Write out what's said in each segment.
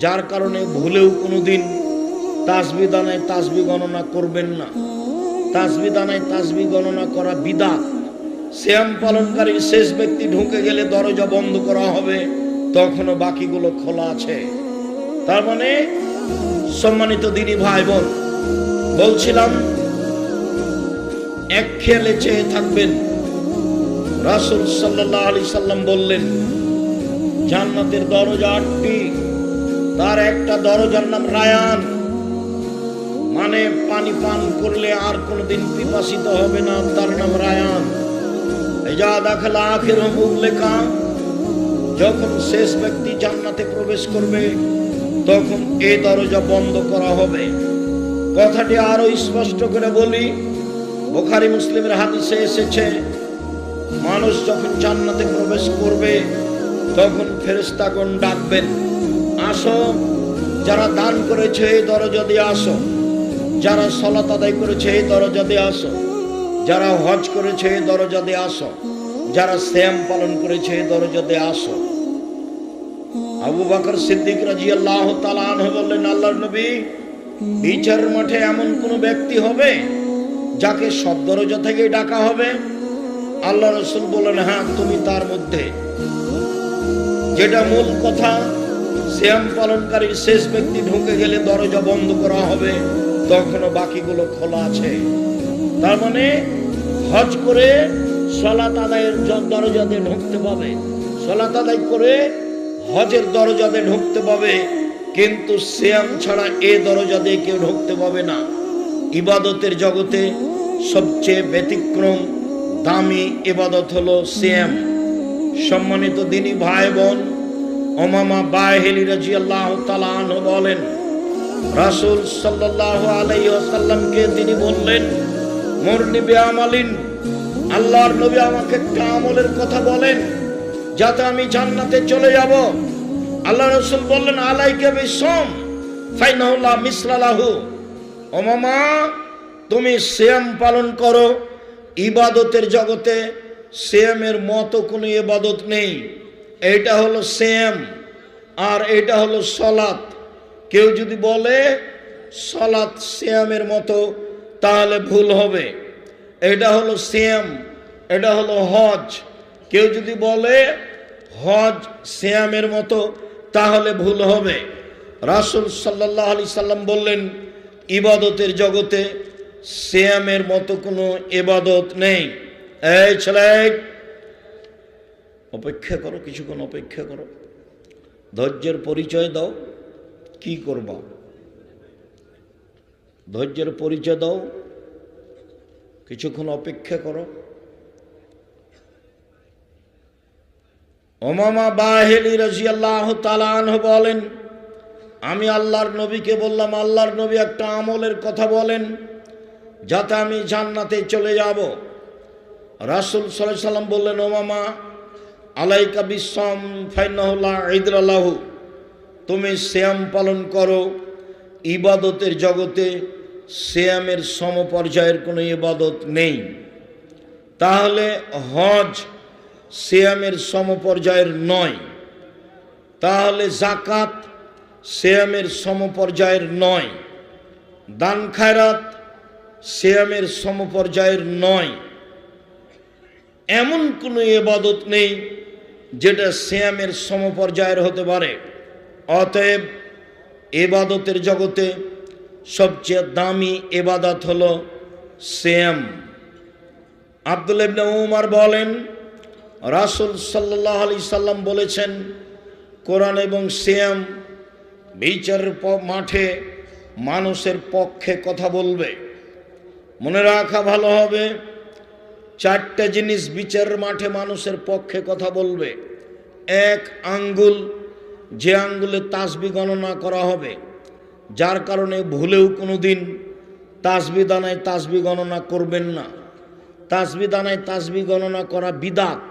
যার কারণে ভুলেও কোনোদিন তাসবিহ দানায় তাসবিহ গণনা করবেন না। তাসবিহ দানায় তাসবিহ গণনা করা বিদআত। সিয়াম পালনকারী শেষ ব্যক্তি ঢুকে গেলে দরজা বন্ধ করা হবে, তখনও বাকিগুলো খোলা আছে। তার মানে সম্মানিত দিনী ভাই বোন, বলছিলাম এক খেয়ালে চেয়ে থাকবেন। রাসূল সাল্লাল্লাহু আলাইহি সাল্লাম বললেন, জান্নাতের দরজা ৮টি, তার একটা দরজার নাম রায়ান, মানে পানি পান করলে আর কোনোদিন পিপাসিত হবে না, তার নাম রায়ান। ইজা দাখালা আখিরু মুগলিকা, যখন শেষ ব্যক্তি জান্নাতে প্রবেশ করবে তখন এই দরজা বন্ধ করা হবে। কথাটি আরো স্পষ্ট করে বলি, বুখারী মুসলিমের হাদিসে এসেছে, মানুষ যখন জান্নাতে প্রবেশ করবে তখন ফেরেশতাগণ ডাকবেন, আসো, যারা দান করেছে এই দরজা দিয়ে আসো, যারা সালাত আদায় করেছে এই দরজা দিয়ে আসো, যারা হজ করেছে এই দরজা দিয়ে আসো, যারা সিয়াম পালন করেছে এই দরজা দিয়ে আসো। আবু বকর সিদ্দিক রাদিয়াল্লাহু তাআলা আনহু বললেন, আল্লাহর নবী, বিচারের মাঠে এমন কোন ব্যক্তি হবে যাকে সব দরজা থেকে ডাকা হবে? আল্লাহ রাসূল বললেন, হ্যাঁ, তুমি তার মধ্যে। যেটা মূল কথা, সিয়াম পালনকারী শেষ ব্যক্তি ঢুকে গেলে দরজা বন্ধ করা হবে, তখনও বাকিগুলো খোলা আছে। তার মানে হজ করে সালাত আদায়ের দরজা দিয়ে ঢুকতে পাবে, সালাত আদায় করে হজের দরজা দিয়ে ঢুকতে পাবে, কিন্তু সিয়াম ছাড়া এই দরজা দিয়ে কেউ ঢুকতে পাবে না। ইবাদতের জগতে সবচেয়ে ব্যতিক্রম দামি ইবাদত হলো সিয়াম। সম্মানিত দিনী ভাই বোন, উমামা বাহিলি রাদিয়াল্লাহু তাআলা আনহু বলেন, রাসূল সাল্লাল্লাহু আলাইহি ওয়াসাল্লামকে তিনি বললেন, মুরনি বিআমালিন, আল্লাহর নবী আমাকে একটা আমলের কথা বলেন যাতে আমি জান্নাতে চলে যাব। আল্লাহ রাসূল বললেন, আলাইকা বিসওম ফাইনাহু লা মিসলা লাহু। উমামা, তুমি সিয়াম পালন করো। ইবাদতের জগতে সিয়ামের মতো কোনো ইবাদত নেই। এইটা হলো সিয়াম আর এটা হলো সালাত। কেউ যদি বলে সালাত সিয়ামের মতো তাহলে ভুল হবে। এটা হলো সিয়াম, এটা হলো হজ। কেউ যদি বলে হজ সিয়ামের মতো তাহলে ভুল হবে। রাসূল সাল্লাল্লাহু আলাইহি সাল্লাম বললেন, ইবাদতের জগতে সিয়ামের মতো কোনো ইবাদত নেই। এই ছেলে, অপেক্ষা করো, কিছুক্ষণ অপেক্ষা করো, ধৈর্যের পরিচয় দাও। কি করবা? ধৈর্যের পরিচয় দাও, কিছুক্ষণ অপেক্ষা করো। উমামা বাহিলি রাদিয়াল্লাহু তাআলা আনহু বলেন, আমি আল্লাহর নবীকে বললাম, আল্লাহর নবী একটা আমলের কথা বলেন যাতে আমি জান্নাতে চলে যাব। রাসূল সাল্লাল্লাহু আলাইহি সাল্লাম বললেন, উমামা, আলাইকা বিসওম ফাইনাহু লা ইদরা লাহু, তুমি সিয়াম পালন করো। ইবাদতের জগতে সিয়ামের সমপর্যায়ের কোনো ইবাদত নেই। তাহলে হজ সিয়ামের সমপর্যায়ের নয়, তাহলে যাকাত সিয়ামের সমপর্যায়ের নয়, দান খায়রাত সিয়ামের সমপর্যায়ের নয়। এমন কোনো ইবাদত নেই যেটা সিয়ামের সমপর্যায়ের হতে পারে। অতএব ইবাদতের জগতে সবচেয়ে দামি ইবাদত হলো সিয়াম। আব্দুল্লাহ ইবনে উমর বলেন, রাসূল সাল্লাল্লাহু আলাইহি সাল্লাম বলেছেন, কোরআন এবং সিয়াম বিচারের মাঠে মানুষের পক্ষে কথা বলবে। মনে রাখা ভালো হবে, 4টা জিনিস বিচারের মাঠে মানুষের পক্ষে কথা বলবে। এক, আঙ্গুল, যে আঙ্গুলে তাসবিহ গণনা করা হবে, যার কারণে ভুলেও কোনোদিন তাসবিহ দানায় তাসবিহ গণনা করবেন না। তাসবিহ দানায় তাসবিহ গণনা করা বিদআত।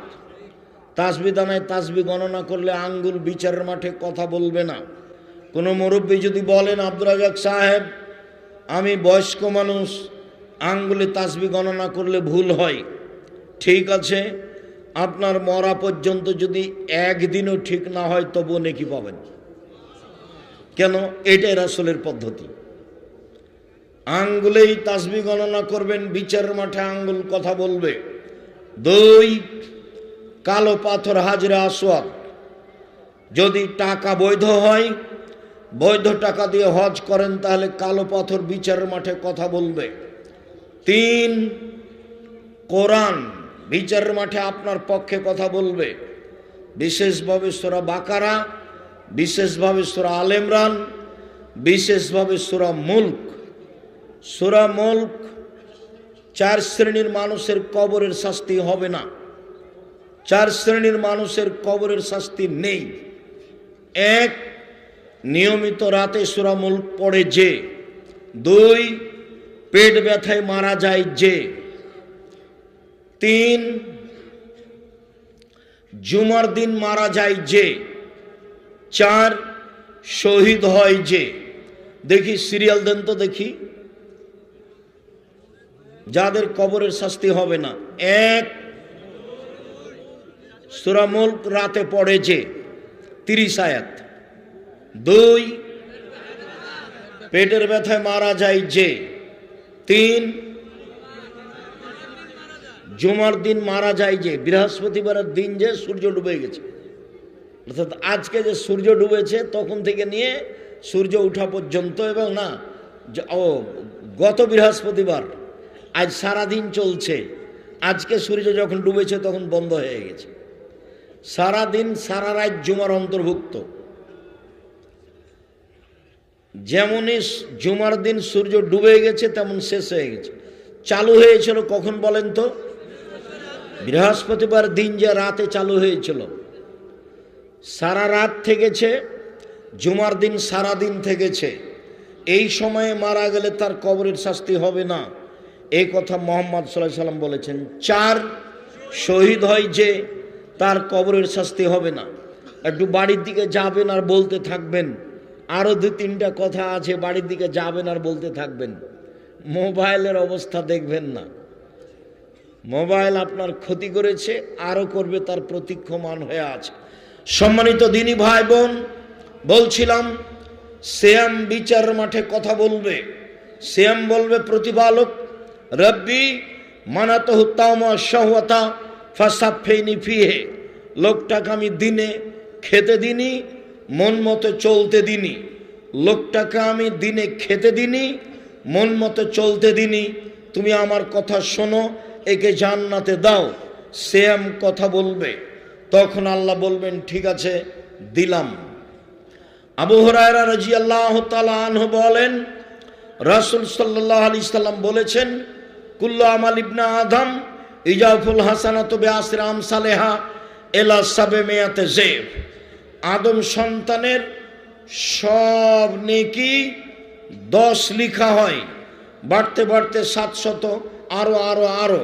তাসবিহ দানায় তাসবিহ গণনা করলে আঙ্গুল বিচারের মাঠে কথা বলবে না। কোনো মুরব্বী যদি বলেন, আব্দুর রাজ্জাক সাহেব, আমি বয়স্ক মানুষ, আঙ্গুলে তাসবিহ গণনা করলে ভুল হয়, ঠিক আছে, আপনার মরা পর্যন্ত যদি একদিনও ঠিক না হয় তবুও নেকি পাবেন। কেন? এটাই রাসূলের পদ্ধতি। আঙ্গুলেই তাসবিহ গণনা করবেন, বিচারের মাঠে আঙ্গুল কথা বলবে। 2, কালো পাথর হাজরে আসওয়াদ, যদি টাকা বৈধ হয়, বৈধ টাকা দিয়ে হজ করেন, তাহলে কালো পাথর বিচারের মাঠে কথা বলবে। 3, কোরআন বিচারের মাঠে আপনার পক্ষে কথা বলবে, বিশেষভাবে সূরা বাকারা, বিশেষভাবে সূরা আল ইমরান, বিশেষভাবে সূরা মুলক। সূরা মুলক 4 শ্রেণীর মানুষের কবরের শাস্তি হবে না। 4 শ্রেণীর মানুষের কবরের শাস্তি নেই। 1, নিয়মিত রাতে সূরা মুলক পড়ে যে। 2, পেট ব্যথায় মারা যায় যে। 3, জুমার দিন মারা যায় যে। 4, শহীদ হয় যে। দেখি সিরিয়াল দেন তো দেখি, যাদের কবরের শাস্তি হবে না। 1, সূরা মুলক রাতে পড়ে যে 30 আয়াত। 2, পেটের ব্যথায় মারা যায় যে। 3, জুমার দিন মারা যায় যে, বৃহস্পতিবারের দিন যে সূর্য ডুবে গেছে, অর্থাৎ আজকে যে সূর্য ডুবেছে তখন থেকে নিয়ে সূর্য ওঠা পর্যন্ত, এবং না গত বৃহস্পতিবার, আজ সারাদিন চলছে, আজকে সূর্য যখন ডুবেছে তখন বন্ধ হয়ে গেছে। সারাদিন সারা রাত জুমার অন্তর্ভুক্ত। যেমনই জুমার দিন সূর্য ডুবে গেছে তেমন শেষ হয়ে গেছে। চালু হয়েছিল কখন বলেন তো? বৃহস্পতিবার দিন যে রাতে চালু হয়েছিল, সারা রাত থেকেছে। জুমার দিন সারা দিন থেকেছে। এই সময়ে মারা গেলে তার কবরের শাস্তি হবে না, এই কথা মুহাম্মদ সাল্লাল্লাহু আলাইহি সাল্লাম বলেছেন। 4, শহীদ হয় যে, তার কবরের শাস্তি হবে না। একটু বাড়ির দিকে যাবেন আর বলতে থাকবেন, আরো 2-3টা কথা আছে, বাড়ির দিকে যাবেন আর বলতে থাকবেন। মোবাইলের অবস্থা দেখবেন না, মোবাইল আপনার ক্ষতি করেছে, আরো করবে, তার প্রতীক্ষমান হয়ে আছে। সম্মানিত দিনী ভাই বোন, বলছিলাম সিয়াম বিচার মাঠে কথা বলবে। সিয়াম বলবে প্রতিপালক, রব্বি মানাতহু তাওমা শাহওয়াতা ফাসাফিনি ফিহে, লোকটাকে আমি দিনে খেতে দিনি, মন মতো চলতে দিনি। লোকটাকে আমি দিনে খেতে দিনি, মন মতো চলতে দিনি। তুমি আমার কথা শোনো, একে জান্নাতে দাও। সিয়াম কথা বলবে, তখন আল্লাহ বলবেন ঠিক আছে দিলাম। আবু হুরায়রা রাদিয়াল্লাহু তাআলা আনহু বলেন, রাসূল সাল্লাল্লাহু আলাইহি সাল্লাম বলেছেন, কুল্লু আমাল ইবনে আদম ইজাফুল হাসানাতু বিআশরি আমসালিহা ইলা 700 যায়ফ। আদম সন্তানের সব নেকি 10 লেখা হয়, বাড়তে বাড়তে 700, আরো আরো আরো।